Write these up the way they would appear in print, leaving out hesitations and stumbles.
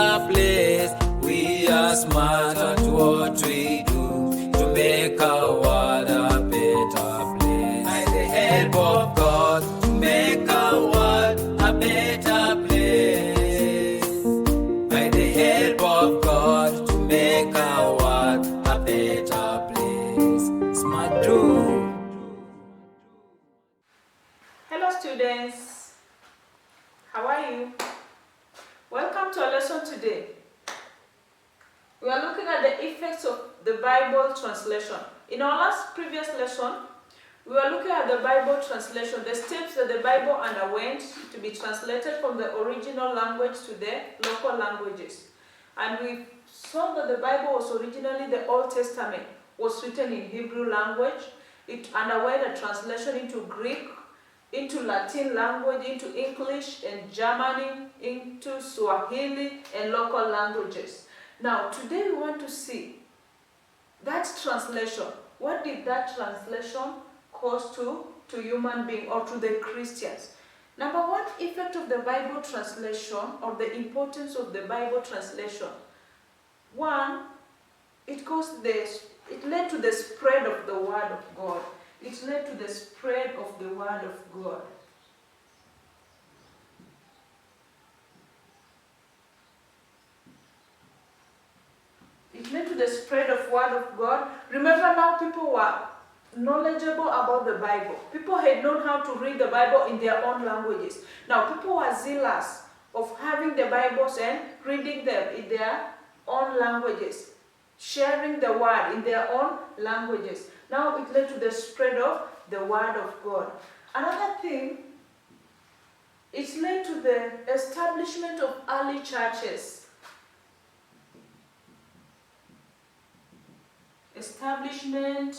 better place. We are smart at what we do to make our world a better place. By the help of God, to make our world a better place. By the help of God, to make our world a better place. Smart do. Hello students, how are you? Welcome to our lesson today. We are looking at the effects of the Bible translation. In our previous lesson, we were looking at the Bible translation, the steps that the Bible underwent to be translated from the original language to the local languages. And we saw that the Bible was originally, the Old Testament was written in Hebrew language. It underwent a translation into Greek, into Latin language, into English and German, into Swahili and local languages. Now, today we want to see that translation. What did that translation cause to human beings or to the Christians? Number one effect of the Bible translation or the importance of the Bible translation. One, it led to the spread of the Word of God. It led to the spread of the Word of God. It led to the spread of Word of God. Remember now people were knowledgeable about the Bible. People had known how to read the Bible in their own languages. Now people were zealous of having the Bibles and reading them in their own languages, sharing the Word in their own languages. Now it led to the spread of the Word of God. Another thing, it led to the establishment of early churches. Establishment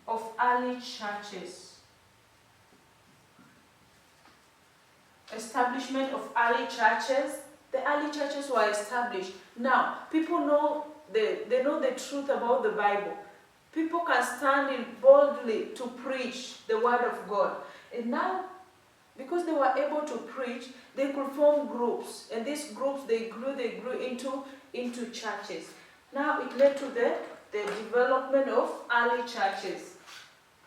of early churches. Establishment of early churches. The early churches were established. Now, people know they know the truth about the Bible. People can stand in boldly to preach the Word of God. And now, because they were able to preach, they could form groups. And these groups, they grew into churches. Now it led to the development of early churches.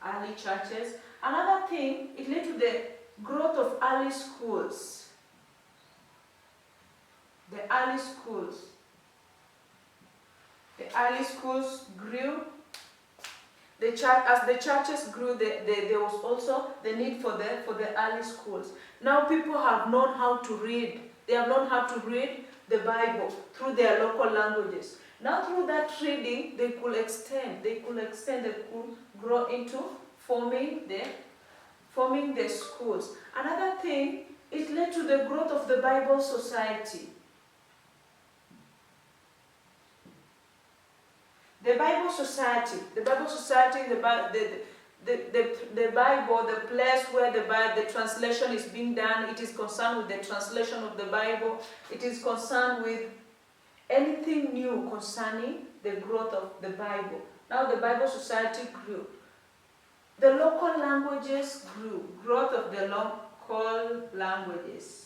Early churches. Another thing, it led to the growth of early schools. The early schools. The early schools grew. As the churches grew, there was also the need for the early schools. Now people have known how to read. They have known how to read the Bible through their local languages. Now through that reading, they could grow into forming the schools. Another thing, it led to the growth of the Bible Society. The Bible Society, the Bible, the place where the translation is being done, it is concerned with the translation of the Bible. It is concerned with anything new concerning the growth of the Bible. Now the Bible Society grew. The local languages grew. Growth of the local languages.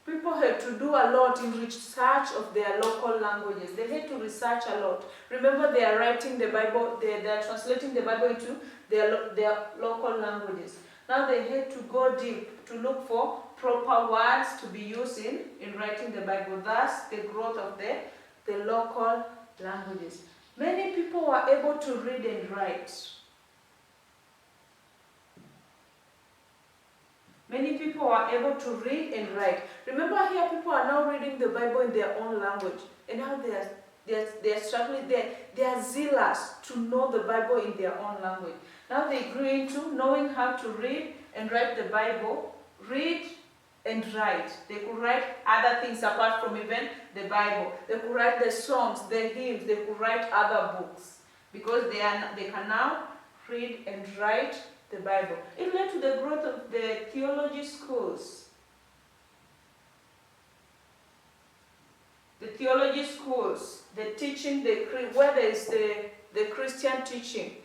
People had to do a lot in research of their local languages. They had to research a lot. Remember, they are writing the Bible, they are translating the Bible into their local languages. Now they had to go deep to look for proper words to be used in writing the Bible. Thus, the growth of the local languages. Many people were able to read and write. Many people are able to read and write. Remember here, people are now reading the Bible in their own language. And now they are struggling, they are zealous to know the Bible in their own language. Now they grew into knowing how to read and write the Bible. Read and write. They could write other things apart from even the Bible. They could write the songs, the hymns, they could write other books. Because they can now read and write the Bible. It led to the growth of the theology schools. The theology schools, the teaching, where there is the Christian teaching.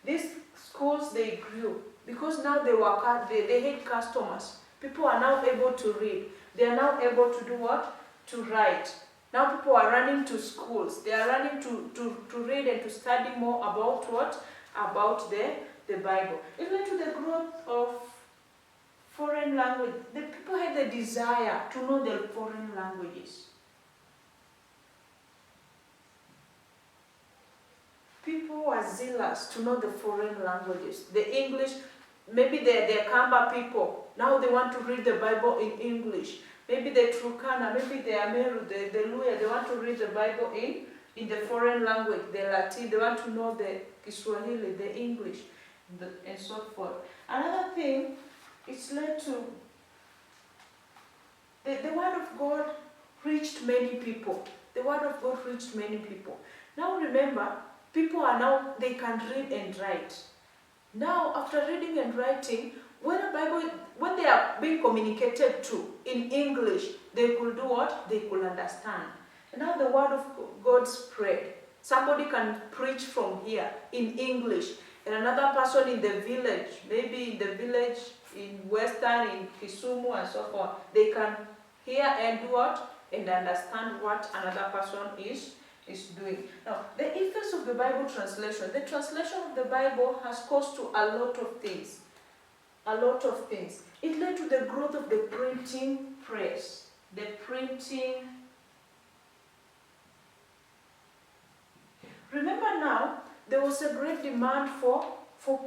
These schools, they grew. because now they hate customers. People are now able to read. They are now able to do what? To write. Now people are running to schools. They are running to read and to study more about what? About the Bible. Even to the growth of foreign language. The people had the desire to know the foreign languages. People were zealous to know the foreign languages. The English, maybe they're Kamba people. Now they want to read the Bible in English. Maybe the Turkana, maybe the Ameru, the Luya, they want to read the Bible in the foreign language, the Latin, they want to know the Kiswahili, the English, and so forth. Another thing, it's led to the Word of God reached many people. The Word of God reached many people. Now remember, people are now, they can read and write. Now, after reading and writing, when they are being communicated to in English, they could do what? They could understand. And now the Word of God spread. Somebody can preach from here in English, and another person in the village, maybe in the village in Western, in Kisumu and so forth, they can hear and do what? And understand what another person is doing. Now, the effects of the Bible translation. The translation of the Bible has caused to a lot of things. A lot of things. It led to the growth of the printing press. The printing. Remember now, there was a great demand for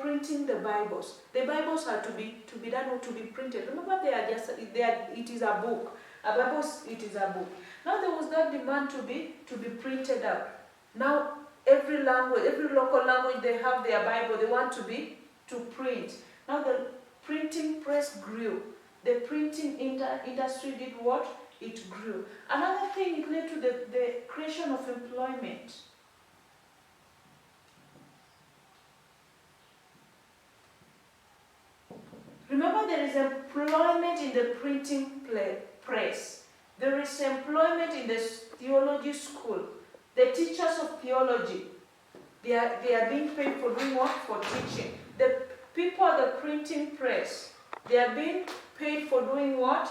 printing the Bibles. The Bibles are to be done or to be printed. Remember, it is a book. A Bible, it is a book. Now there was that demand to be printed out. Now every language, every local language, they have their Bible. They want to print. Now the printing press grew. The printing industry did what? It grew. Another thing, it led to the creation of employment. Remember, there is employment in the printing press. There is employment in the theology school. The teachers of theology, they are being paid for doing what? For teaching. The people at the printing press, they are being paid for doing what?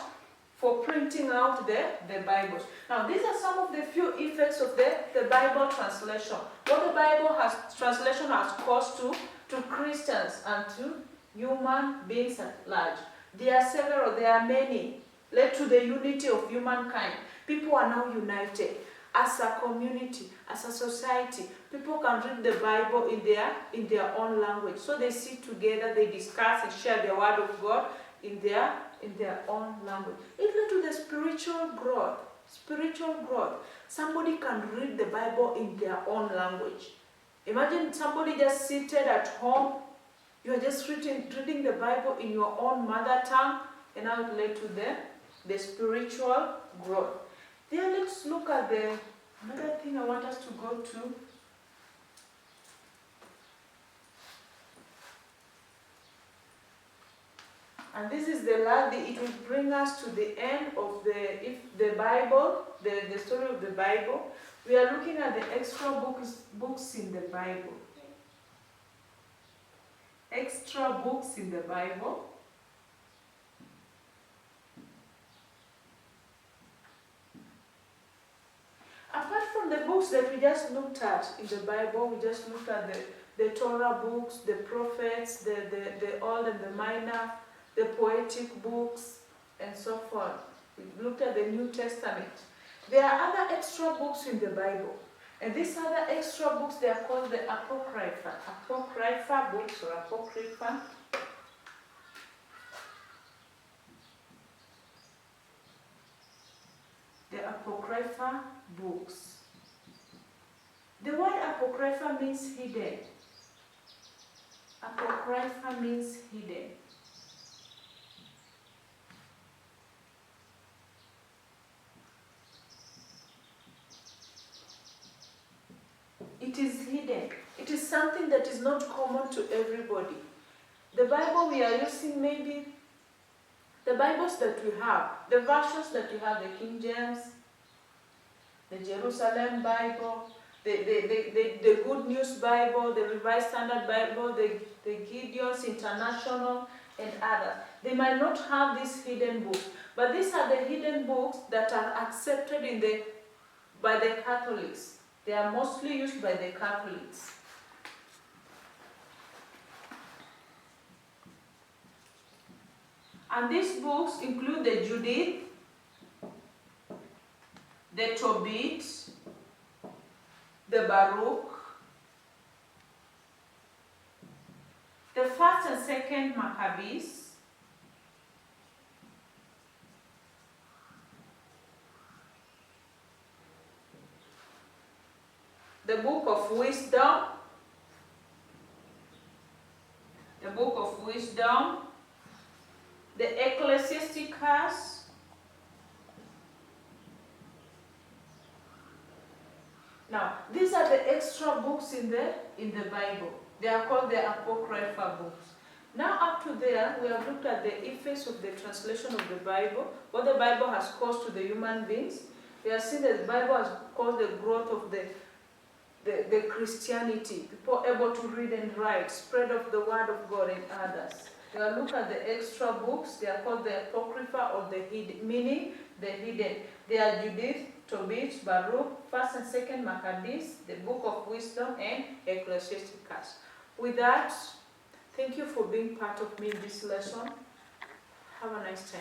For printing out the Bibles. Now, these are some of the few effects of the Bible translation. What the Bible translation has caused to Christians and to human beings at large. There are several, there are many. Led to the unity of humankind. People are now united as a community, as a society. People can read the Bible in their own language. So they sit together, they discuss and share the Word of God in their own language. It led to the spiritual growth. Spiritual growth. Somebody can read the Bible in their own language. Imagine somebody just seated at home. You are just reading the Bible in your own mother tongue, and now it led to the spiritual growth. Then let's look at another thing I want us to go to. And this is the last, it will bring us to the end of the Bible, the story of the Bible. We are looking at the extra books in the Bible. Extra books in the Bible. Apart from the books that we just looked at in the Bible, we just looked at the Torah books, the prophets, the Old and the Minor, the poetic books, and so forth. We looked at the New Testament. There are other extra books in the Bible. And these other extra books, they are called the Apocrypha. Apocrypha books or Apocrypha. The Apocrypha books. The word Apocrypha means hidden. Apocrypha means hidden. It is hidden. It is something that is not common to everybody. The Bible we are using, maybe the Bibles that we have, the versions that we have, the King James, the Jerusalem Bible, the Good News Bible, the Revised Standard Bible, the the Gideon's International, and others. They might not have these hidden books, but these are the hidden books that are accepted by the Catholics. They are mostly used by the Catholics. And these books include the Judith, the Tobit, the Baruch, the first and second Maccabees, the Book of Wisdom, the Ecclesiasticus, now these are the extra books in the Bible. They are called the Apocrypha books. Now up to there, we have looked at the effects of the translation of the Bible, what the Bible has caused to the human beings. We have seen that the Bible has caused the growth of the Christianity, people able to read and write, spread of the word of God and others. We have looked at the extra books. They are called the Apocrypha, or the hidden, meaning the hidden. They are Judith, Tobit, Baruch, first and second Maccabees, the Book of Wisdom, and Ecclesiasticus. With that, thank you for being part of me in this lesson. Have a nice time.